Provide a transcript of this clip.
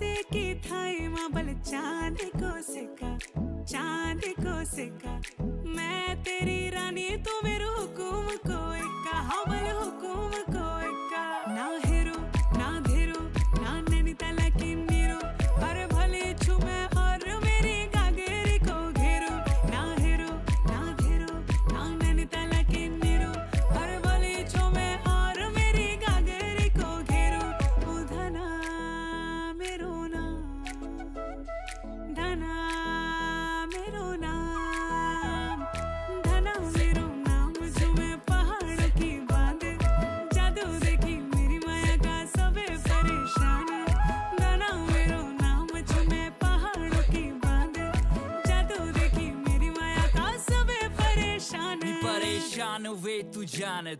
से की थाई माबल चांद को सिक्का मैं तेरी रानी तू मेरे हुकुम को इक्का हवल हुकुम को इक्का ना हेरो ना धेरो ना नैनीताल की नीरो अरे भले छुमे और मेरी गागेरी को घेरो ना हेरो ना धेरो ना नैनीताल की नीरो अरे भले छुमे और मेरी गागेरी को घेरो धना मेरो नाम धना मेरो नाम धना मेरो नाम झूमे पहाड़ों की बांध जादू देखी मेरी माया का सबे परेशान धना मेरो नाम झूमे पहाड़ों की बांध जादू देखी मेरी माया का सबे परेशान परेशान हुए तू जाने